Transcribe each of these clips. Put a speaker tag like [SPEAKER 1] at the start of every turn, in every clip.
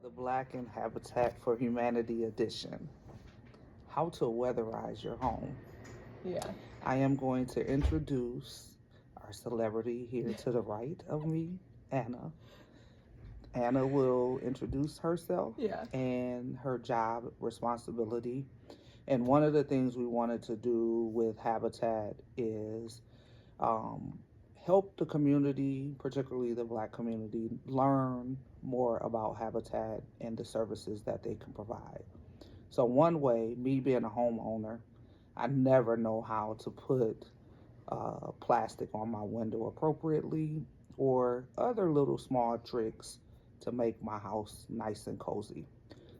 [SPEAKER 1] The Black and Habitat for Humanity edition. How to weatherize your home.
[SPEAKER 2] Yeah.
[SPEAKER 1] I am going to introduce our celebrity here to the right of me, Anna. Anna will introduce herself
[SPEAKER 2] Yeah.
[SPEAKER 1] and her job responsibility. And one of the things we wanted to do with Habitat is um, help the community, particularly the Black community, learn more about Habitat and the services that they can provide. So, one way, me being a homeowner, I never know how to put plastic on my window appropriately or other little small tricks to make my house nice and cozy.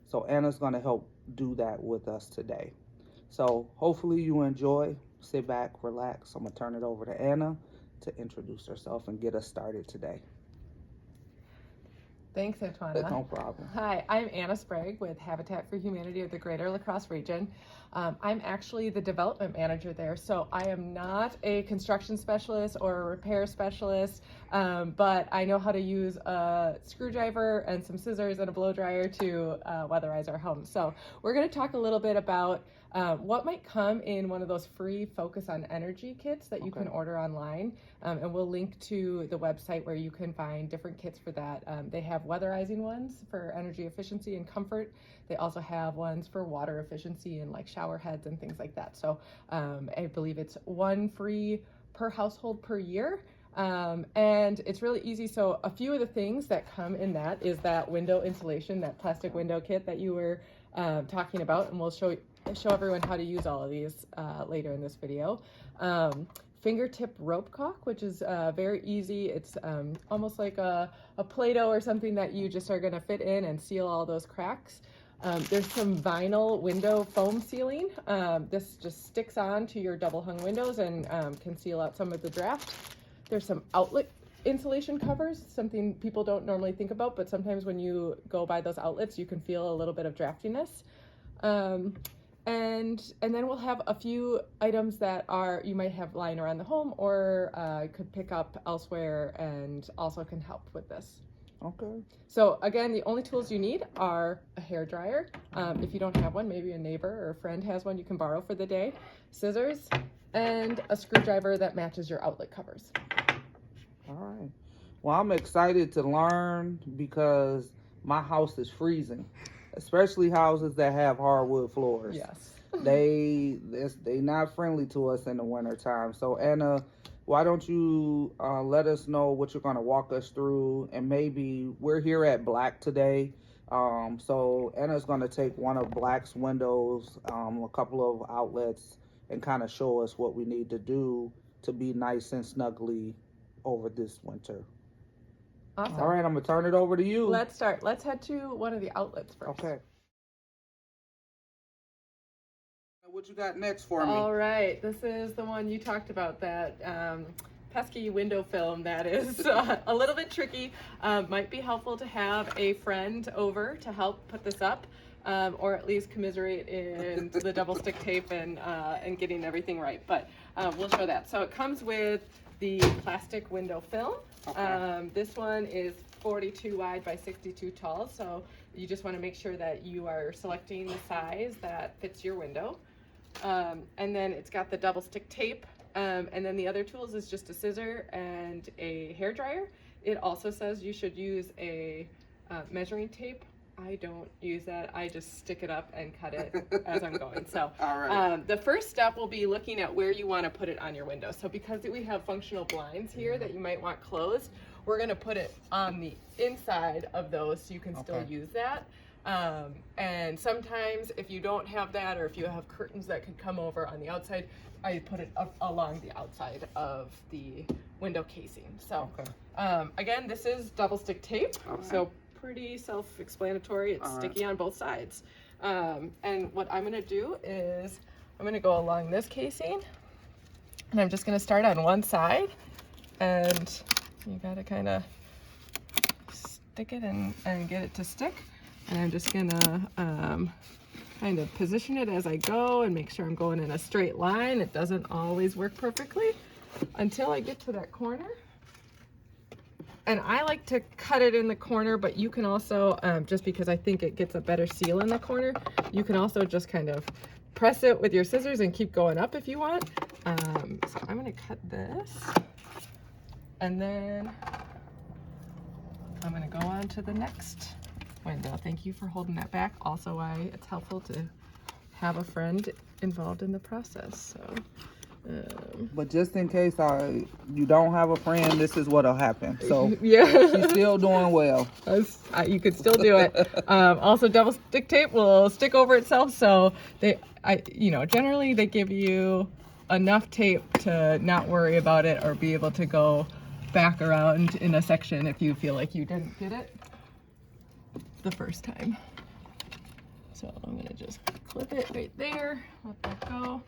[SPEAKER 1] So, Anna's going to help do that with us today. So hopefully you enjoy. Sit back, relax. I'm going to turn it over to Anna to introduce herself and get us started today.
[SPEAKER 2] Thanks, Antoiwana.
[SPEAKER 1] No problem.
[SPEAKER 2] Hi, I'm Anna Sprague with Habitat for Humanity of the Greater La Crosse region. I'm actually the development manager there, so I am not a construction specialist or a repair specialist, but I know how to use a screwdriver and some scissors and a blow dryer to weatherize our home. So we're going to talk a little bit about what might come in one of those free Focus on Energy kits that you can order online, and we'll link to the website where you can find different kits for that. They have weatherizing ones for energy efficiency and comfort. They also have ones for water efficiency and like shower heads and things like that. So I believe it's one free per household per year. And it's really easy. So a few of the things that come in that is that window insulation, that plastic window kit that you were talking about, and we'll show everyone how to use all of these later in this video. Fingertip rope caulk, which is very easy. It's almost like a Play-Doh or something that you just are going to fit in and seal all those cracks. There's some vinyl window foam sealing. This just sticks on to your double hung windows and can seal out some of the draft. There's some outlet insulation covers, something people don't normally think about, but sometimes when you go by those outlets, you can feel a little bit of draftiness. And then we'll have a few items that you might have lying around the home or could pick up elsewhere and also can help with this.
[SPEAKER 1] Okay.
[SPEAKER 2] So again, the only tools you need are a hair dryer. If you don't have one, maybe a neighbor or a friend has one you can borrow for the day. Scissors and a screwdriver that matches your outlet covers.
[SPEAKER 1] All right. Well, I'm excited to learn because my house is freezing, especially houses that have hardwood floors.
[SPEAKER 2] Yes.
[SPEAKER 1] They not friendly to us in the wintertime. So Anna, why don't you let us know what you're going to walk us through, and maybe we're here at Black today. So Anna's going to take one of Black's windows, a couple of outlets, and kind of show us what we need to do to be nice and snuggly over this winter.
[SPEAKER 2] Awesome.
[SPEAKER 1] All right, I'm going to turn it over to you.
[SPEAKER 2] Let's start. Let's head to one of the outlets first.
[SPEAKER 1] Okay. What you got next for me?
[SPEAKER 2] All right, this is the one you talked about, that pesky window film that is a little bit tricky. Might be helpful to have a friend over to help put this up, or at least commiserate in the double stick tape and getting everything right. But we'll show that. So it comes with the plastic window film. Okay. This one is 42 wide by 62 tall. So you just want to make sure that you are selecting the size that fits your window. And then it's got the double stick tape, and then the other tools is just a scissor and a hair dryer. It also says you should use a measuring tape. I don't use that. I just stick it up and cut it as I'm going. So all right. The first step will be looking at where you want to put it on your window. So because we have functional blinds here that you might want closed, we're going to put it on the inside of those so you can still use that. And sometimes if you don't have that, or if you have curtains that could come over on the outside, I put it up along the outside of the window casing. So again, this is double stick tape. Right. So pretty self-explanatory. It's sticky on both sides. And what I'm going to do is I'm going to go along this casing, and I'm just going to start on one side, and you got to kind of stick it and get it to stick. And I'm just gonna kind of position it as I go and make sure I'm going in a straight line. It doesn't always work perfectly until I get to that corner. And I like to cut it in the corner, but you can also, just because I think it gets a better seal in the corner, you can also just kind of press it with your scissors and keep going up if you want. So I'm gonna cut this, and then I'm gonna go on to the next window. Thank you for holding that back. Also why it's helpful to have a friend involved in the process. So.
[SPEAKER 1] But just in case you don't have a friend, this is what'll happen. So
[SPEAKER 2] yeah,
[SPEAKER 1] she's still doing well.
[SPEAKER 2] You could still do it. Also, double stick tape will stick over itself. So generally they give you enough tape to not worry about it or be able to go back around in a section if you feel like you didn't get it the first time. So I'm gonna just clip it right there. Let that go.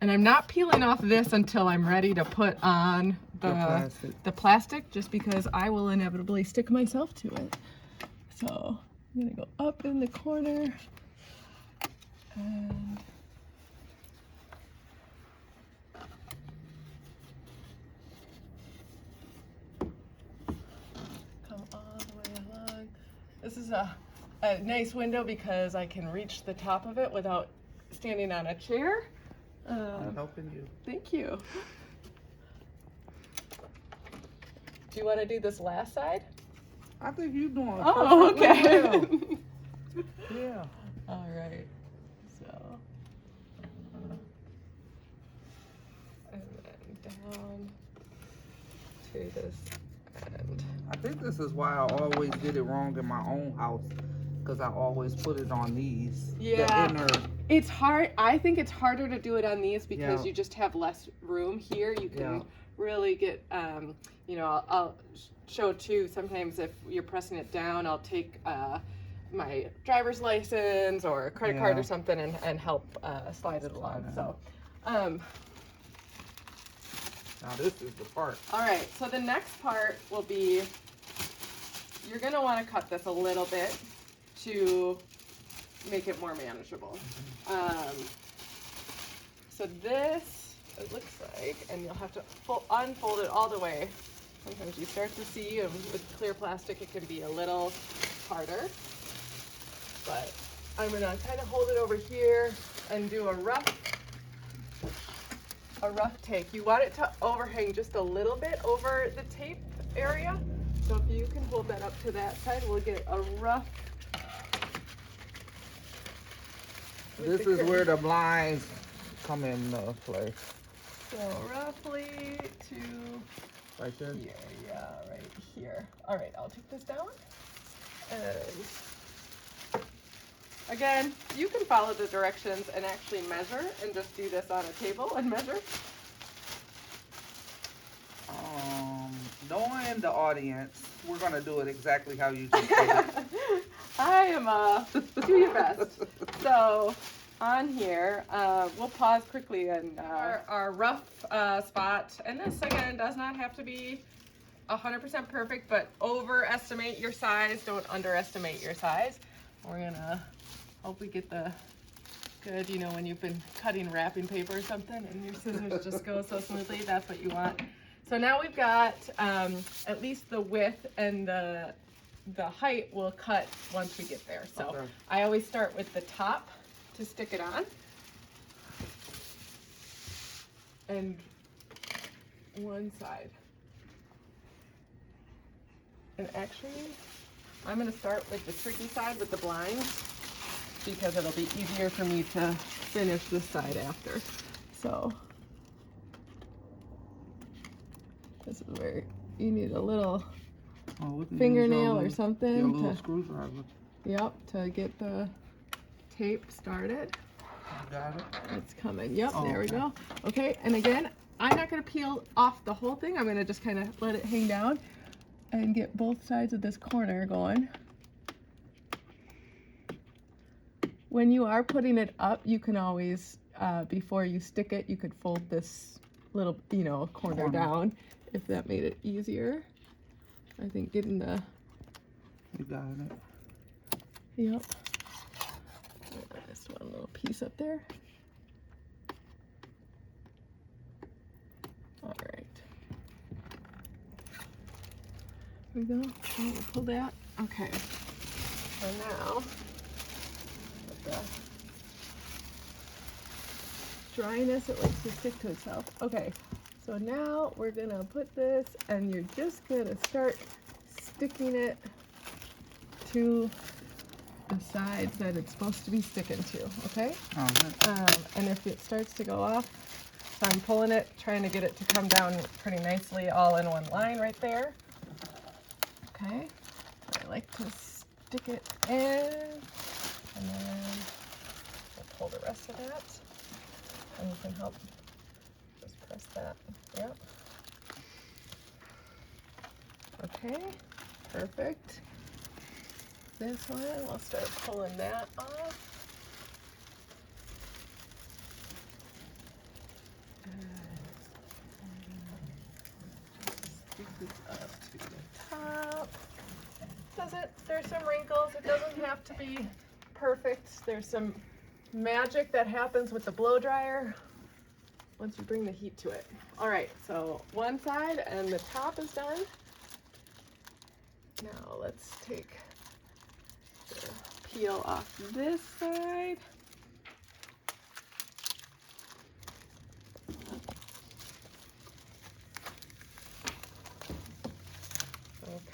[SPEAKER 2] And I'm not peeling off this until I'm ready to put on the plastic, just because I will inevitably stick myself to it. So I'm gonna go up in the corner and come all the way along. This is a nice window because I can reach the top of it without standing on a chair.
[SPEAKER 1] I'm helping you.
[SPEAKER 2] Thank you. Do you want to do this last side?
[SPEAKER 1] I think you're doing it.
[SPEAKER 2] Oh, okay.
[SPEAKER 1] Well. Yeah.
[SPEAKER 2] All right. So, and then down to this end.
[SPEAKER 1] I think this is why I always did it wrong in my own house, because I always put it on these.
[SPEAKER 2] Yeah.
[SPEAKER 1] The inner.
[SPEAKER 2] It's hard. I think it's harder to do it on these because
[SPEAKER 1] Yeah.
[SPEAKER 2] you just have less room here. You can
[SPEAKER 1] Yeah.
[SPEAKER 2] really get, I'll show too, sometimes if you're pressing it down, I'll take my driver's license or a credit card or something and help slide it along. So,
[SPEAKER 1] now this is the part.
[SPEAKER 2] all right, so the next part will be, you're gonna wanna cut this a little bit to make it more manageable. So this, it looks like, and you'll have to unfold it all the way. Sometimes you start to see, and with clear plastic it can be a little harder. But I'm gonna kind of hold it over here and do a rough take. You want it to overhang just a little bit over the tape area. So if you can hold that up to that side, we'll get a rough.
[SPEAKER 1] This is where the blinds come in play.
[SPEAKER 2] So roughly to
[SPEAKER 1] Right there?
[SPEAKER 2] here, yeah, right here. All right, I'll take this down. And again, you can follow the directions and actually measure and just do this on a table and measure.
[SPEAKER 1] Knowing the audience, we're gonna do it exactly how you just did it.
[SPEAKER 2] I am do your best. So on here, we'll pause quickly and our rough spot. And this again does not have to be 100% perfect, but overestimate your size. Don't underestimate your size. We're gonna hope we get the good, when you've been cutting wrapping paper or something and your scissors just go so smoothly. That's what you want. So now we've got at least the width and the height will cut once we get there. So
[SPEAKER 1] Okay.
[SPEAKER 2] I always start with the top to stick it on. And one side. And actually, I'm gonna start with the tricky side with the blinds because it'll be easier for me to finish this side after. So this is where you need a little fingernail or something.
[SPEAKER 1] Your little screwdriver.
[SPEAKER 2] Yep, to get the tape started.
[SPEAKER 1] Got it.
[SPEAKER 2] It's coming. Yep,
[SPEAKER 1] Oh,
[SPEAKER 2] there we
[SPEAKER 1] okay.
[SPEAKER 2] go. Okay, and again, I'm not going to peel off the whole thing. I'm going to just kind of let it hang down and get both sides of this corner going. When you are putting it up, you can always, before you stick it, you could fold this little, corner down if that made it easier. I think getting the...
[SPEAKER 1] You got it.
[SPEAKER 2] Yep. Just one little piece up there. All right. we go. Oh, we'll pull that. Okay. So now, with the dryness, it likes to stick to itself. Okay. So now we're gonna put this, and you're just gonna start sticking it to the sides that it's supposed to be sticking to, okay? And if it starts to go off, so I'm pulling it, trying to get it to come down pretty nicely all in one line right there. Okay, I like to stick it in, and then we'll pull the rest of that, and you can help just press that, yep. Okay, perfect. This one, we'll start pulling that off. Just stick this up to the top. There's some wrinkles. It doesn't have to be perfect. There's some magic that happens with the blow dryer once you bring the heat to it. All right, so one side and the top is done. Now let's take the peel off this side.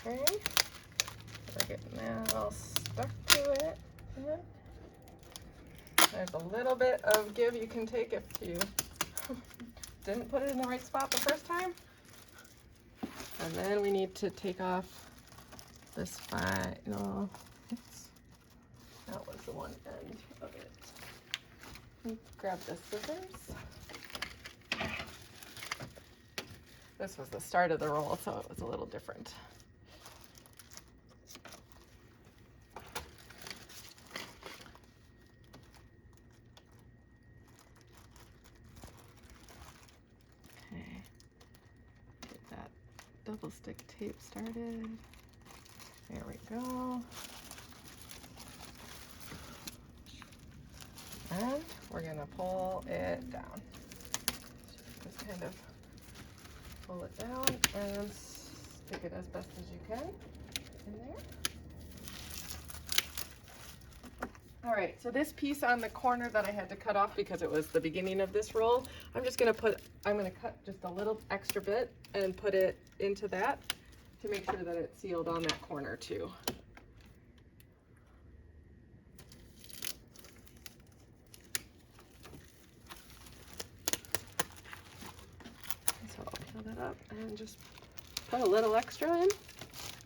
[SPEAKER 2] Okay, we're getting that all stuck to it. There's a little bit of give you can take if you didn't put it in the right spot the first time. And then we need to take off this final, oops, that was the one end of it. Let me grab the scissors. This was the start of the roll, so it was a little different. Okay, get that double stick tape started. There we go. And we're gonna pull it down. Just kind of pull it down and stick it as best as you can in there. All right, so this piece on the corner that I had to cut off because it was the beginning of this roll, I'm gonna cut just a little extra bit and put it into that to make sure that it's sealed on that corner too. So I'll fill that up and just put a little extra in.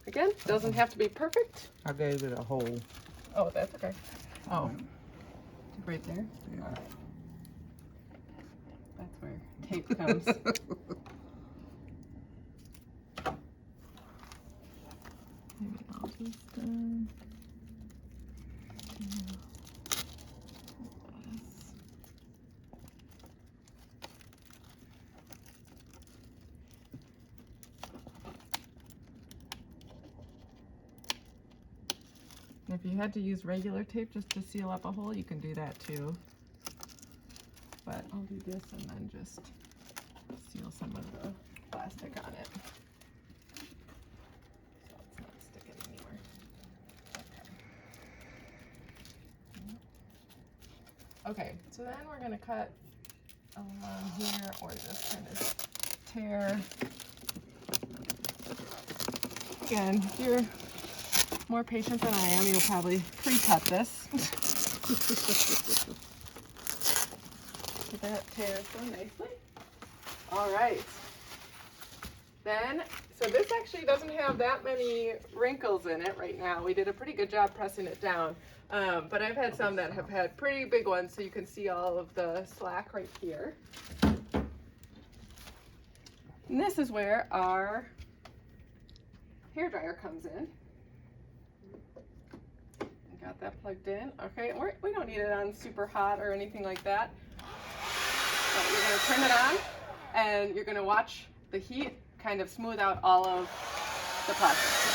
[SPEAKER 2] Again, doesn't have to be perfect.
[SPEAKER 1] I gave it a hole.
[SPEAKER 2] Oh, that's okay.
[SPEAKER 1] Oh.
[SPEAKER 2] Right there?
[SPEAKER 1] Yeah.
[SPEAKER 2] All right. That's where tape comes. Maybe I'll just if you had to use regular tape just to seal up a hole, you can do that too. But I'll do this and then just seal some of the plastic on it. So it's not sticking anywhere. Okay, so then we're gonna cut along here or just kind of tear. Again, if you're more patient than I am, you'll probably pre-cut this. So that tears so nicely. All right. Then, so this actually doesn't have that many wrinkles in it right now. We did a pretty good job pressing it down. But I've had some that have had pretty big ones, so you can see all of the slack right here. And this is where our hairdryer comes in. Got that plugged in. Okay, we don't need it on super hot or anything like that. But you're going to turn it on and you're going to watch the heat kind of smooth out all of the plastic.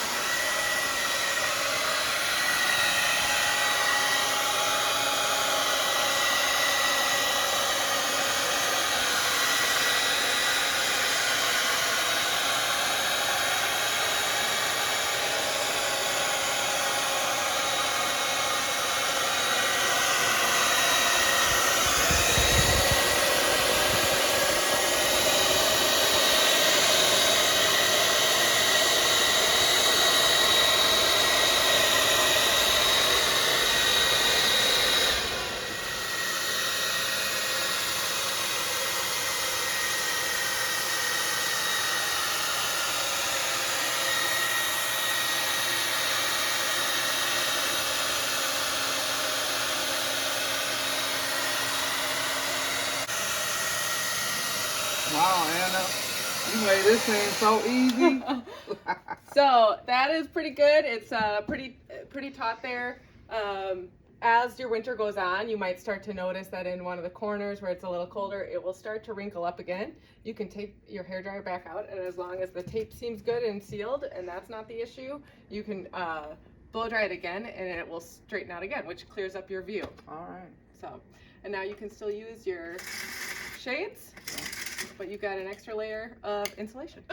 [SPEAKER 1] You made this seem so easy.
[SPEAKER 2] So that is pretty good. It's pretty taut there. As your winter goes on, you might start to notice that in one of the corners where it's a little colder, it will start to wrinkle up again. You can take your hairdryer back out, and as long as the tape seems good and sealed, and that's not the issue, you can blow dry it again, and it will straighten out again, which clears up your view.
[SPEAKER 1] All right.
[SPEAKER 2] So, and now you can still use your shades, but you got an extra layer of insulation.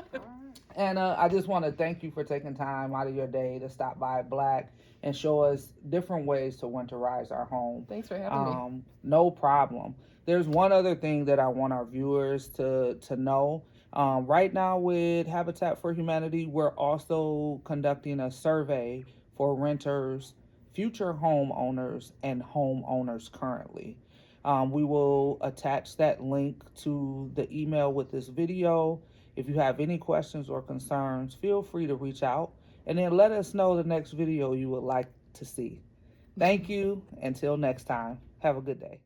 [SPEAKER 1] And I just want to thank you for taking time out of your day to stop by Black and show us different ways to winterize our home.
[SPEAKER 2] Thanks for having me.
[SPEAKER 1] No problem. There's one other thing that I want our viewers to know. Right now with Habitat for Humanity, we're also conducting a survey for renters, future homeowners, and homeowners currently. We will attach that link to the email with this video. If you have any questions or concerns, feel free to reach out and then let us know the next video you would like to see. Thank you. Until next time, have a good day.